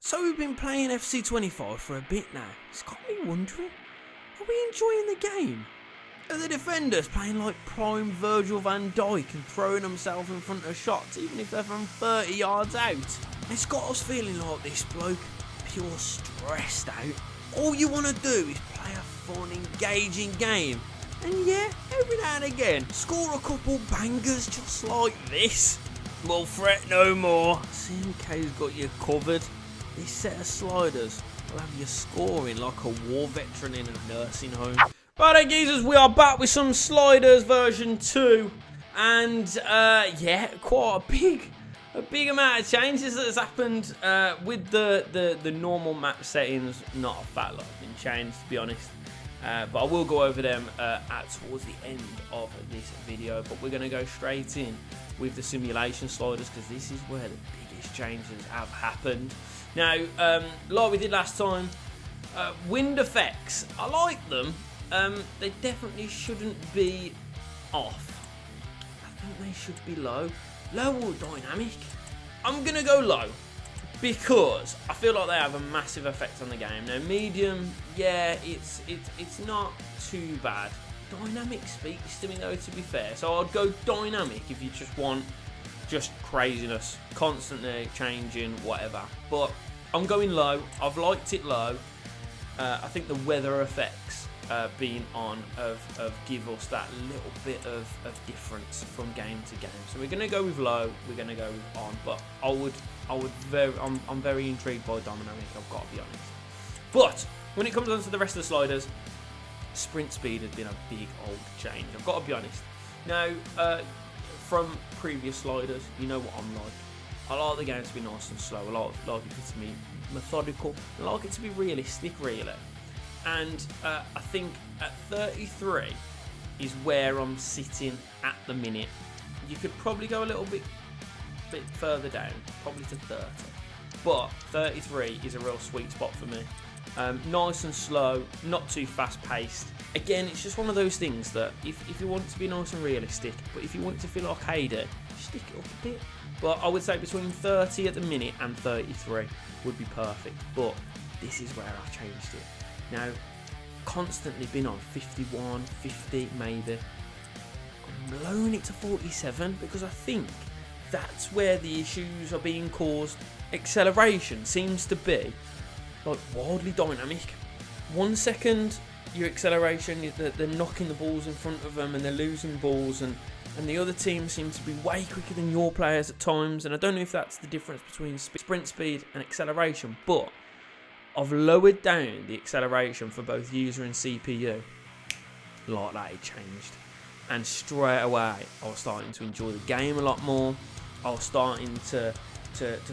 So we've been playing FC25 for a bit now. It's got me wondering, are we enjoying the game? Are the defenders playing like prime Virgil van Dijk and throwing themselves in front of shots even if they're from 30 yards out? It's got us feeling like this bloke, pure stressed out. All you want to do is play a fun, engaging game. And yeah, every now and again, score a couple bangers just like this. Well, fret no more. CMK's got you covered. This set of sliders will have you scoring like a war veteran in a nursing home. Right, geezers, we are back with some sliders version 2. And yeah, quite a big amount of changes that has happened with the normal map settings. Not a fat lot have been changed, to be honest. But I will go over them towards the end of this video. But we're going to go straight in with the simulation sliders because this is where the biggest changes have happened. Now, like we did last time, wind effects, I like them. They definitely shouldn't be off. I think they should be low. Low or dynamic? I'm going to go low because I feel like they have a massive effect on the game. Now, medium, yeah, it's not too bad. Dynamic speaks to me though, to be fair. So I'd go dynamic if you just want just craziness, constantly changing, whatever. But I'm going low. I've liked it low. I think the weather effects being on of give us that little bit of difference from game to game. So we're going to go with low. We're going to go with on. But I'm very intrigued by dynamic. I've got to be honest. But when it comes on to the rest of the sliders, sprint speed has been a big old change. I've got to be honest. Now, from previous sliders, you know what I'm like. I like the game to be nice and slow. I like it to be methodical. I like it to be realistic, really. And I think at 33 is where I'm sitting at the minute. You could probably go a little bit further down, probably to 30. But 33 is a real sweet spot for me. Nice and slow, not too fast paced. Again, it's just one of those things that if you want it to be nice and realistic, but if you want it to feel arcadey, stick it up a bit. But I would say between 30 at the minute and 33 would be perfect. But this is where I've changed it. Now, constantly been on 51, 50 maybe. I'm lowering it to 47 because I think that's where the issues are being caused. Acceleration seems to be like wildly dynamic. 1 second your acceleration, they're knocking the balls in front of them and they're losing balls, and the other team seems to be way quicker than your players at times. And I don't know if that's the difference between sprint speed and acceleration, but I've lowered down the acceleration for both user and CPU. Like that, it changed, and straight away I was starting to enjoy the game a lot more. I was starting to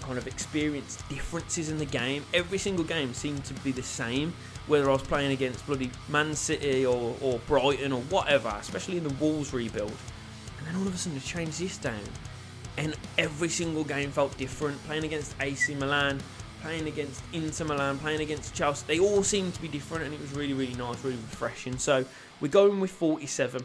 kind of experience differences in the game. Every single game seemed to be the same, whether I was playing against bloody Man City or Brighton or whatever, especially in the Wolves rebuild. And then all of a sudden I changed this down, and every single game felt different. Playing against AC Milan, playing against Inter Milan, playing against Chelsea, they all seemed to be different, and it was really, really nice, really refreshing. So we're going with 47.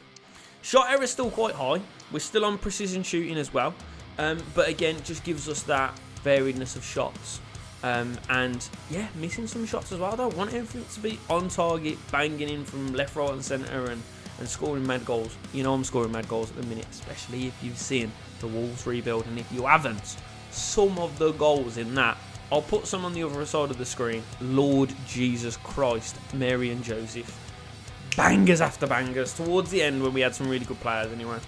Shot error is still quite high. We're still on precision shooting as well. But again, it just gives us that variedness of shots. And yeah, missing some shots as well. I don't want everything to be on target, banging in from left, right and centre and scoring mad goals. You know I'm scoring mad goals at the minute, especially if you've seen the Wolves rebuild. And if you haven't, some of the goals in that, I'll put some on the other side of the screen. Lord Jesus Christ, Mary and Joseph. Bangers after bangers. Towards the end when we had some really good players anyway.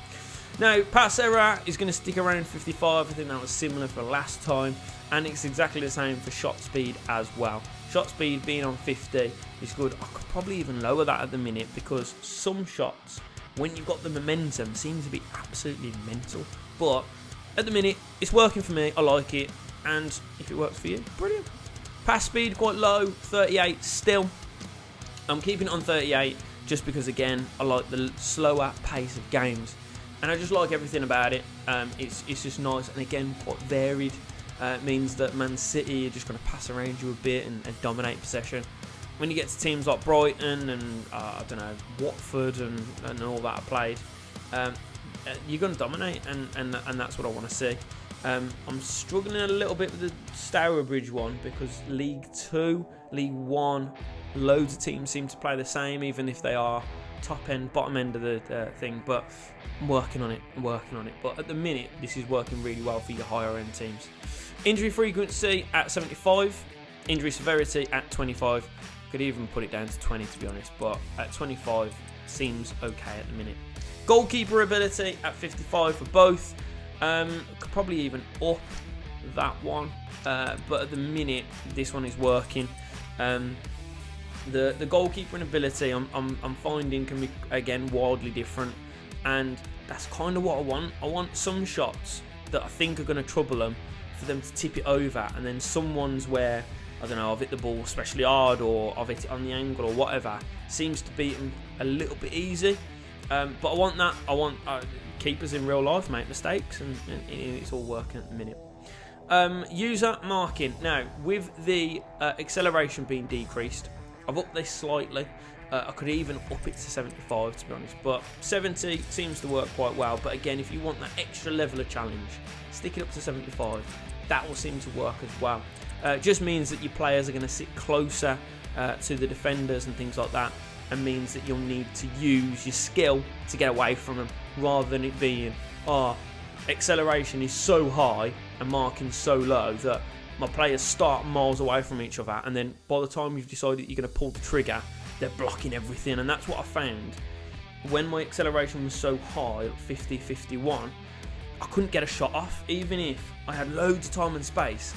Now, pass error is going to stick around 55. I think that was similar for last time. And it's exactly the same for shot speed as well. Shot speed being on 50 is good. I could probably even lower that at the minute because some shots, when you've got the momentum, seem to be absolutely mental. But at the minute, it's working for me. I like it. And if it works for you, brilliant. Pass speed quite low, 38 still. I'm keeping it on 38 just because, again, I like the slower pace of games. And I just like everything about it. It's just nice and, again, quite varied. It means that Man City are just going to pass around you a bit and dominate possession. When you get to teams like Brighton and, I don't know, Watford and all that are played, you're going to dominate, and that's what I want to see. I'm struggling a little bit with the Stourbridge one because League 2, League 1, loads of teams seem to play the same, even if they are top end, bottom end of the thing. But I'm working on it. But at the minute, this is working really well for your higher end teams. Injury frequency at 75, injury severity at 25. Could even put it down to 20 to be honest, but at 25 seems okay at the minute. Goalkeeper ability at 55 for both. Could probably even up that one, but at the minute this one is working. The goalkeeping ability I'm finding can be again wildly different, and that's kind of what I want. I want some shots that I think are going to trouble them for them to tip it over, and then some ones where I don't know, I've hit the ball especially hard or I've hit it on the angle or whatever, seems to beat them a little bit easy. But I want that. I want keepers in real life make mistakes, and it's all working at the minute. User marking. Now, with the acceleration being decreased, I've upped this slightly. I could even up it to 75 to be honest, but 70 seems to work quite well. But again, if you want that extra level of challenge, stick it up to 75. That will seem to work as well. It just means that your players are going to sit closer to the defenders and things like that, and means that you'll need to use your skill to get away from them, rather than it being, acceleration is so high and marking so low that my players start miles away from each other, and then by the time you've decided you're going to pull the trigger, they're blocking everything. And that's what I found when my acceleration was so high, like 50, 51, I couldn't get a shot off. Even if I had loads of time and space,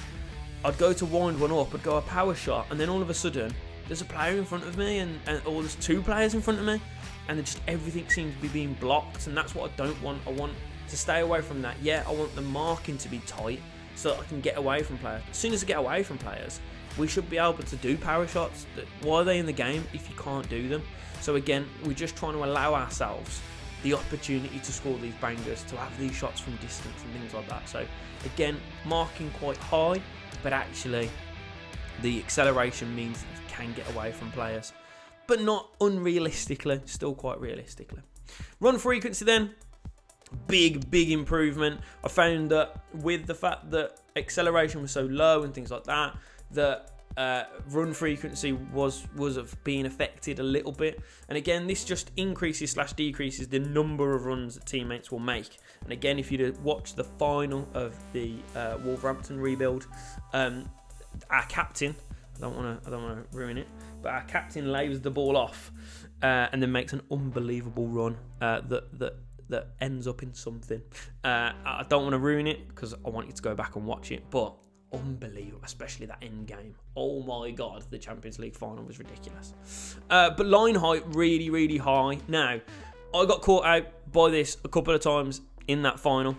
I'd go to wind one up, I'd go a power shot, and then all of a sudden there's a player in front of me, or there's two players in front of me, and just everything seems to be being blocked. And that's what I don't want. I want to stay away from that. Yeah, I want the marking to be tight so that I can get away from players. As soon as I get away from players, we should be able to do power shots. Why are they in the game if you can't do them? So again, we're just trying to allow ourselves the opportunity to score these bangers, to have these shots from distance and things like that. So again, marking quite high, but actually the acceleration means that you can get away from players, but not unrealistically, still quite realistically. Run frequency then, big improvement. I found that with the fact that acceleration was so low and things like that, that run frequency was being affected a little bit. And again, this just increases / decreases the number of runs that teammates will make. And again, if you'd watch the final of the Wolverhampton rebuild, our captain, I don't want to ruin it, but our captain lays the ball off and then makes an unbelievable run that ends up in something. I don't want to ruin it because I want you to go back and watch it, but unbelievable, especially that end game. Oh my god, the Champions League final was ridiculous. But line height really high. Now, I got caught out by this a couple of times in that final.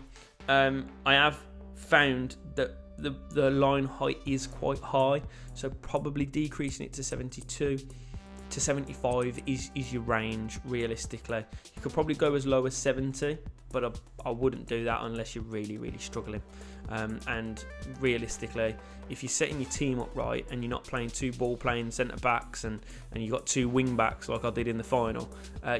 I have found that the line height is quite high, so probably decreasing it to 72 to 75 is your range realistically. You could probably go as low as 70, but I wouldn't do that unless you're really struggling. And realistically, if you're setting your team up right and you're not playing two ball playing centre backs and you got two wing backs like I did in the final,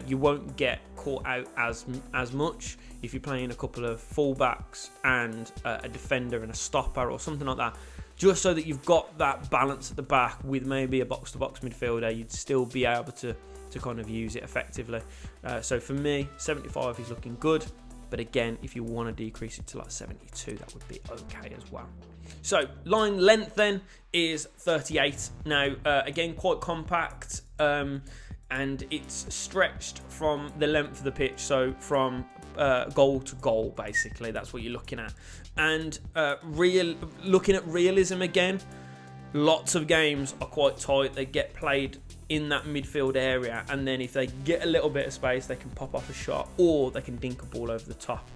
you won't get caught out as much if you're playing a couple of full backs and a defender and a stopper or something like that. Just so that you've got that balance at the back with maybe a box-to-box midfielder, you'd still be able to kind of use it effectively. So for me, 75 is looking good. But again, if you want to decrease it to like 72, that would be okay as well. So line length then is 38. Now, again, quite compact, and it's stretched from the length of the pitch. So from goal to goal, basically, that's what you're looking at. And looking at realism again, lots of games are quite tight. They get played in that midfield area, and then if they get a little bit of space, they can pop off a shot or they can dink a ball over the top,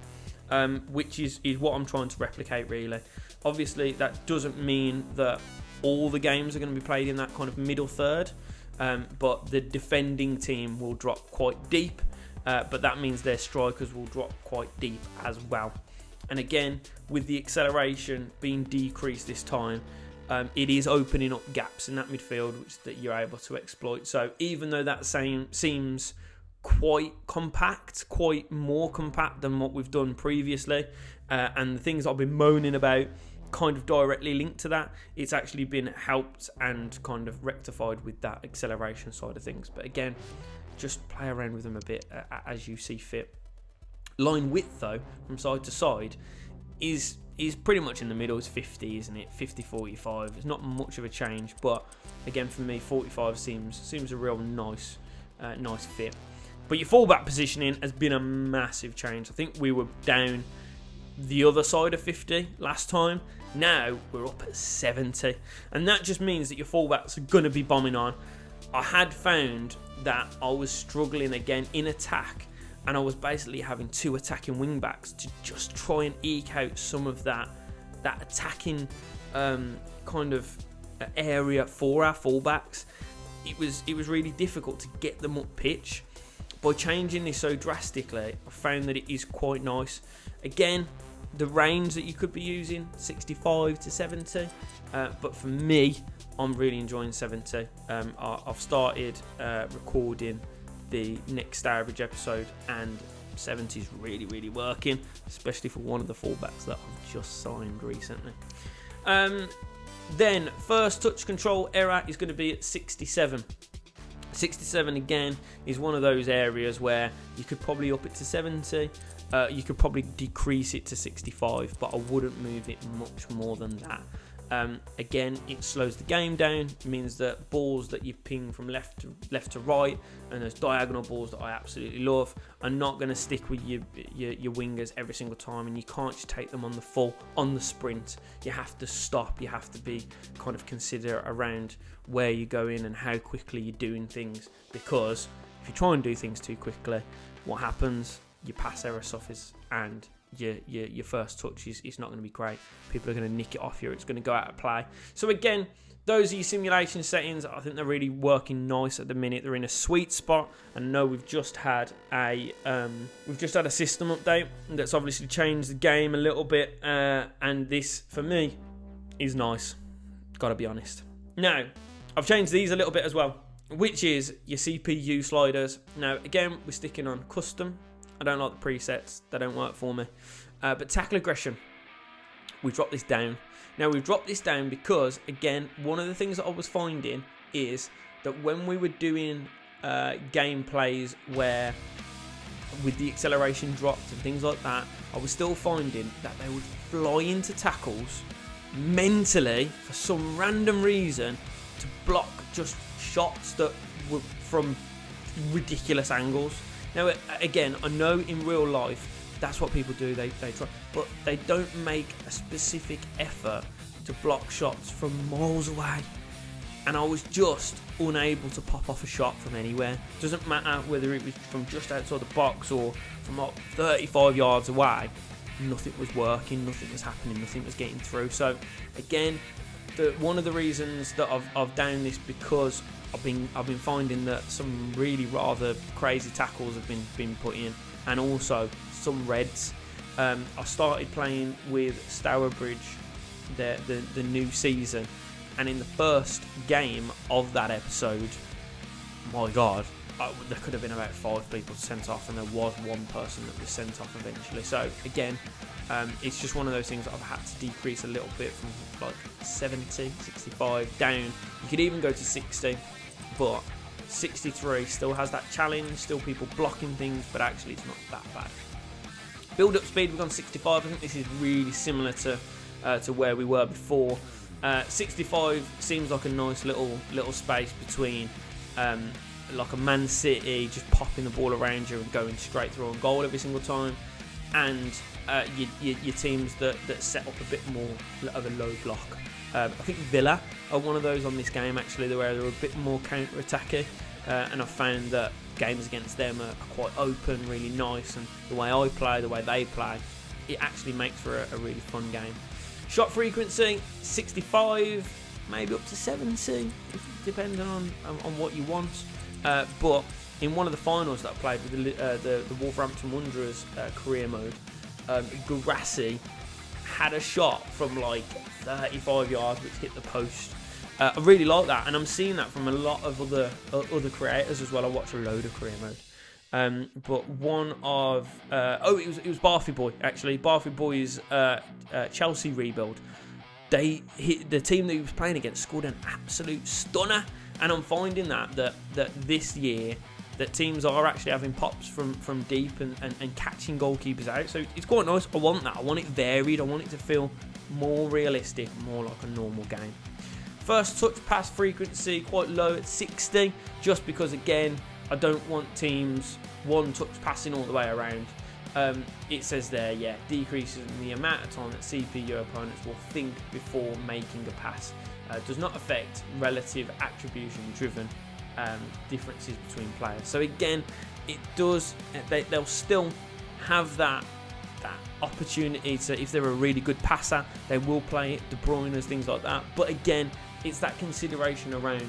which is what I'm trying to replicate really. Obviously, that doesn't mean that all the games are going to be played in that kind of middle third, but the defending team will drop quite deep, but that means their strikers will drop quite deep as well. And again, with the acceleration being decreased this time, it is opening up gaps in that midfield that you're able to exploit. So even though that seems quite compact, quite more compact than what we've done previously, and the things I've been moaning about kind of directly linked to that. It's actually been helped and kind of rectified with that acceleration side of things. But again, just play around with them a bit as you see fit. Line width though, from side to side, is pretty much in the middle. It's 50, isn't it? 50-45. It's not much of a change, but again for me, 45 seems a real nice fit. But your fullback positioning has been a massive change. I think we were down the other side of 50 last time. Now we're up at 70, and that just means that your fullbacks are going to be bombing on. I had found that I was struggling again in attack, and I was basically having 2 attacking wing backs to just try and eke out some of that attacking kind of area for our fullbacks. It was really difficult to get them up pitch. By changing this so drastically, I found that it is quite nice. Again, the range that you could be using, 65 to 70, but for me, I'm really enjoying 70. I've started recording the next average episode, and 70 is really working, especially for one of the fullbacks that I've just signed recently. Then first touch control error is going to be at 67. 67 again is one of those areas where you could probably up it to 70. You could probably decrease it to 65, but I wouldn't move it much more than that. Again, it slows the game down. It means that balls that you ping from left to right, and those diagonal balls that I absolutely love, are not going to stick with your wingers every single time, and you can't just take them on the sprint. You have to stop. You have to be kind of considerate around where you're going and how quickly you're doing things, because if you try and do things too quickly, what happens? Your pass error suffers, and your first touch is not going to be great. People are going to nick it off you. It's going to go out of play. So again, those are your simulation settings. I think they're really working nice at the minute. They're in a sweet spot. And I know we've just had a system update that's obviously changed the game a little bit. And this, for me, is nice. Got to be honest. Now, I've changed these a little bit as well, which is your CPU sliders. Now, again, we're sticking on custom. I don't like the presets. They don't work for me. But tackle aggression, we dropped this down. Now, we've dropped this down because, again, one of the things that I was finding is that when we were doing gameplays where with the acceleration dropped and things like that, I was still finding that they would fly into tackles mentally for some random reason to block just shots that were from ridiculous angles. Now, again, I know in real life that's what people do. They try, but they don't make a specific effort to block shots from miles away. And I was just unable to pop off a shot from anywhere. Doesn't matter whether it was from just outside the box or from like 35 yards away. Nothing was working. Nothing was happening. Nothing was getting through. So, again, one of the reasons that I've down this, because I've been finding that some really rather crazy tackles have been put in, and also some reds. I started playing with Stourbridge the new season, and in the first game of that episode, my God, there could have been about 5 people sent off, and there was one person that was sent off eventually. So again, it's just one of those things that I've had to decrease a little bit from like 70, 65 down. You could even go to 60, but 63 still has that challenge, still people blocking things, but actually it's not that bad. Build up speed, we've gone 65. I think this is really similar to where we were before. 65 seems like a nice little space between like a Man City just popping the ball around you and going straight through on goal every single time, and your teams that set up a bit more of a low block. I think Villa are one of those on this game actually, where they're a bit more counter-attacking, and I've found that games against them are quite open, really nice, and the way I play, the way they play, it actually makes for a really fun game. Shot frequency, 65, maybe up to 70, depending on what you want. But in one of the finals that I played with the Wolverhampton Wanderers career mode, Guirassy had a shot from like 35 yards which hit the post. I really like that, and I'm seeing that from a lot of other creators as well. I watch a load of career mode, But one of it was Barfy Boy actually. Barfy Boy's Chelsea rebuild. The team that he was playing against scored an absolute stunner, and I'm finding that this year that teams are actually having pops from deep and catching goalkeepers out. So it's quite nice. I want that. I want it varied. I want it to feel more realistic, more like a normal game. First touch pass frequency quite low at 60, just because again I don't want teams one touch passing all the way around. It says there, decreases in the amount of time that CPU opponents will think before making a pass. Does not affect relative attribution driven differences between players. So again, it does. They'll still have that opportunity to, if they're a really good passer, they will play it, De Bruyne's, things like that. But again, it's that consideration around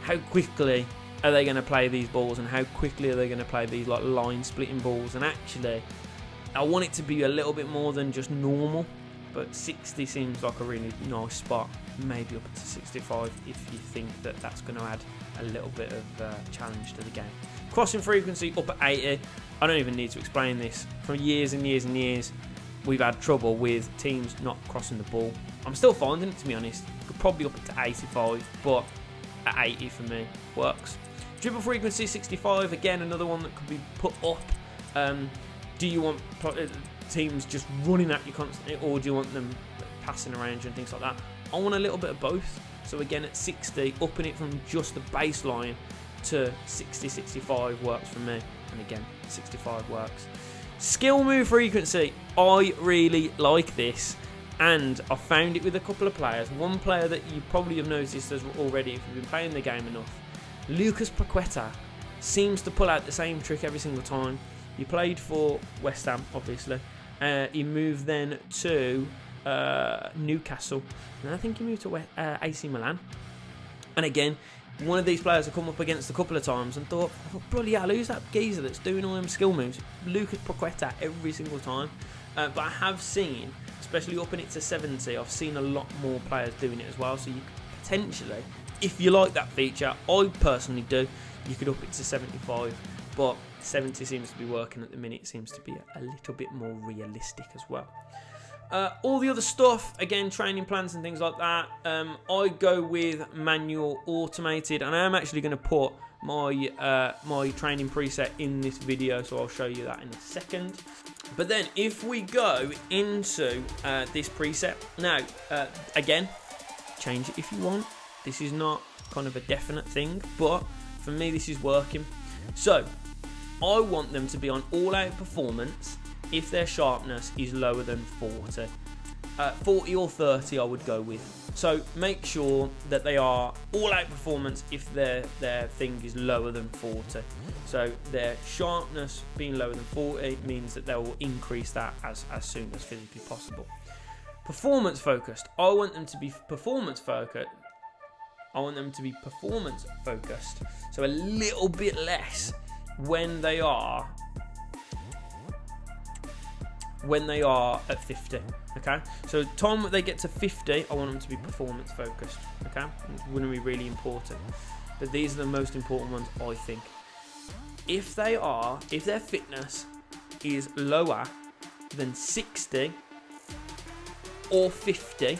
how quickly are they going to play these balls and how quickly are they going to play these like line splitting balls. And actually, I want it to be a little bit more than just normal, but 60 seems like a really nice spot. Maybe up to 65 if you think that that's going to add a little bit of challenge to the game. Crossing frequency up at 80. I don't even need to explain this. For years and years and years, we've had trouble with teams not crossing the ball. I'm still finding it, to be honest. Could probably up it to 85, but at 80 for me works. Dribble frequency 65. Again, another one that could be put up. Do you want teams just running at you constantly, or do you want them passing around you and things like that? I want a little bit of both. So again, at 60, upping it from just the baseline to 60, 65 works for me. And again, 65 works. Skill move frequency. I really like this, and I found it with a couple of players. One player that you probably have noticed as already if you've been playing the game enough, Lucas Paqueta, seems to pull out the same trick every single time. He played for West Ham, obviously. He moved then to Newcastle, and I think he moved to AC Milan. And again, one of these players have come up against a couple of times and thought, bloody hell, who's that geezer that's doing all them skill moves? Lucas Paqueta every single time. But I have seen, especially upping it to 70, I've seen a lot more players doing it as well. So you could potentially, if you like that feature, I personally do, you could up it to 75. But 70 seems to be working at the minute. It seems to be a little bit more realistic as well. All the other stuff, again, training plans and things like that, I go with manual automated, and I am actually going to put my my training preset in this video, so I'll show you that in a second. But then if we go into this preset, now, again, change it if you want. This is not kind of a definite thing, but for me this is working. So I want them to be on all-out performance if their sharpness is lower than 40. 40 or 30 I would go with. So make sure that they are all-out performance if their thing is lower than 40. So their sharpness being lower than 40 means that they will increase that as soon as physically possible. Performance focused. I want them to be performance focused. So a little bit less when they are at 50. Okay, so time that they get to 50, I want them to be performance focused. Okay, it's going to be really important, but these are the most important ones, I think. If their fitness is lower than 60 or 50,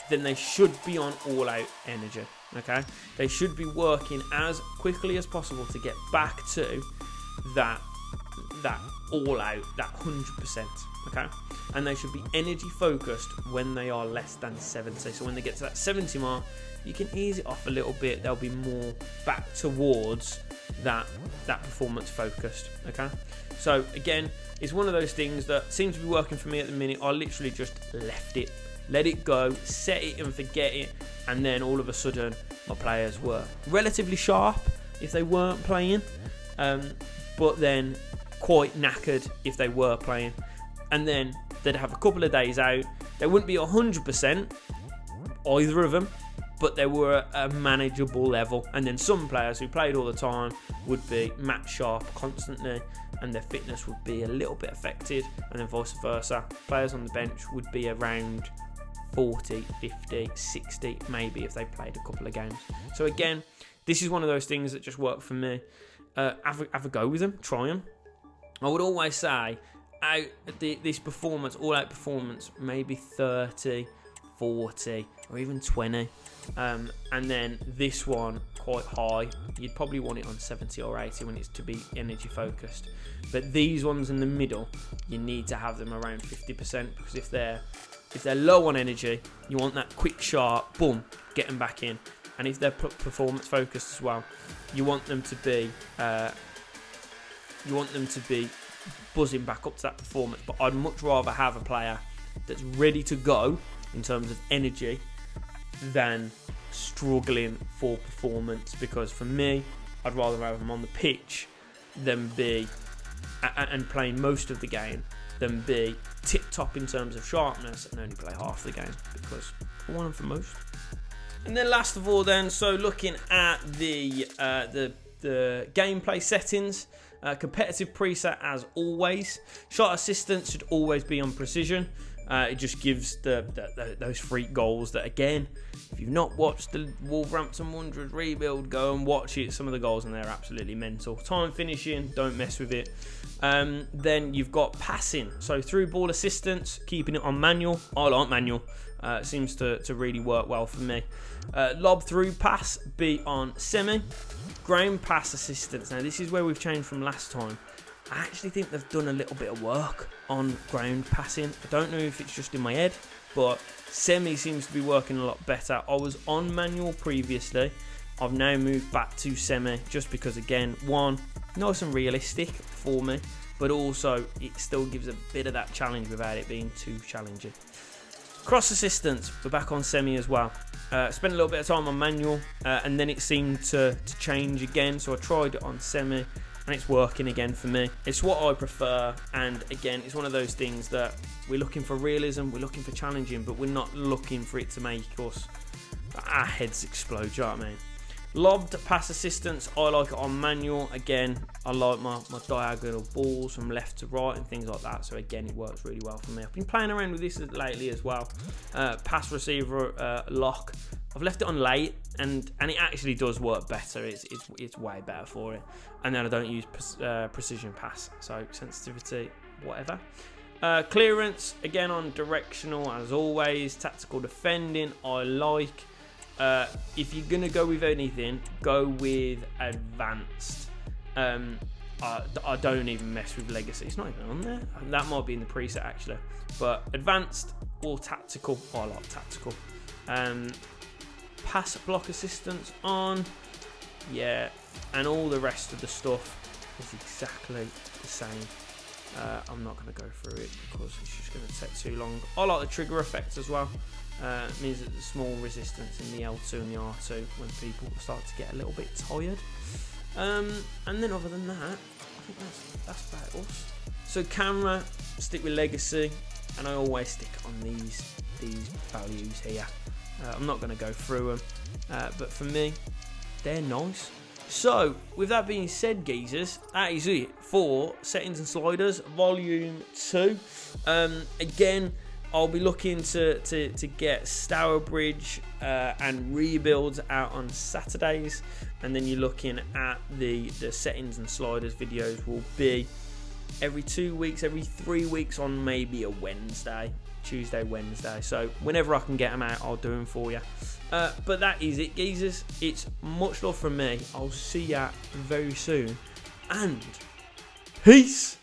then they should be on all-out energy. Okay, they should be working as quickly as possible to get back to that all-out, that 100%. Okay, and they should be energy focused when they are less than 70. So when they get to that 70 mark, you can ease it off a little bit. They'll be more back towards that performance focused. Okay, so again, it's one of those things that seems to be working for me at the minute. I literally just left it, let it go, set it and forget it, and then all of a sudden my players were relatively sharp if they weren't playing, but then quite knackered if they were playing. And then they'd have a couple of days out. They wouldn't be 100%, either of them, but they were a manageable level. And then some players who played all the time would be match sharp constantly, and their fitness would be a little bit affected, and then vice versa. Players on the bench would be around 40, 50, 60 maybe if they played a couple of games. So again, this is one of those things that just work for me. have a go with them, try them. I would always say, this performance, all-out performance, maybe 30, 40, or even 20. And then this one, quite high. You'd probably want it on 70 or 80 when it's to be energy focused. But these ones in the middle, you need to have them around 50%, because if they're low on energy, you want that quick, sharp, boom, get them back in. And if they're performance focused as well, you want them to be buzzing back up to that performance. But I'd much rather have a player that's ready to go in terms of energy than struggling for performance, because for me, I'd rather have them on the pitch than be and playing most of the game than be tip top in terms of sharpness and only play half the game, because I want them for most. And then last of all, then, so looking at the gameplay settings, competitive preset as always. Shot assistance should always be on precision. It just gives those freak goals that, again, if you've not watched the Wolverhampton Wanderers rebuild, go and watch it. Some of the goals in there are absolutely mental. Time finishing, don't mess with it. Then you've got passing. So through ball assistance, keeping it on manual. I like manual. It seems to really work well for me. Lob through pass, be on semi. Ground pass assistance. Now this is where we've changed from last time. I actually think they've done a little bit of work on ground passing. I don't know if it's just in my head, but semi seems to be working a lot better. I was on manual previously. I've now moved back to semi just because, again, one, nice and realistic for me, but also it still gives a bit of that challenge without it being too challenging. Cross assistance, we're back on semi as well. Spent a little bit of time on manual, and then it seemed to change again, so I tried it on semi, and it's working again for me. It's what I prefer, and again, it's one of those things that we're looking for realism, we're looking for challenging, but we're not looking for it to make us our heads explode, you know what I mean? Lobbed pass assistance, I like it on manual. Again, I like my diagonal balls from left to right and things like that, so again, it works really well for me. I've been playing around with this lately as well. Pass receiver lock, I've left it on late, and it actually does work better. It's way better for it. And then I don't use precision pass, so sensitivity, whatever. Clearance, again on directional as always. Tactical defending, I like. If you're going to go with anything, go with advanced. I don't even mess with legacy. It's not even on there. That might be in the preset actually. But advanced or tactical, I like tactical. Pass block assistance on. Yeah. And all the rest of the stuff is exactly the same. I'm not going to go through it because it's just going to take too long. I like the trigger effect as well. It means that the small resistance in the L2 and the R2 when people start to get a little bit tired. And then other than that, I think that's about us. So camera, stick with legacy, and I always stick on these values here. I'm not going to go through them, but for me, they're nice. So, with that being said, geezers, that is it for Settings and Sliders Volume 2. Again, I'll be looking to get Stourbridge and rebuilds out on Saturdays, and then you're looking at the Settings and Sliders videos will be every 2 weeks, every 3 weeks on maybe a Wednesday, Tuesday, Wednesday. So whenever I can get them out, I'll do them for you. But that is it, geezers. It's much love from me. I'll see ya very soon, and peace.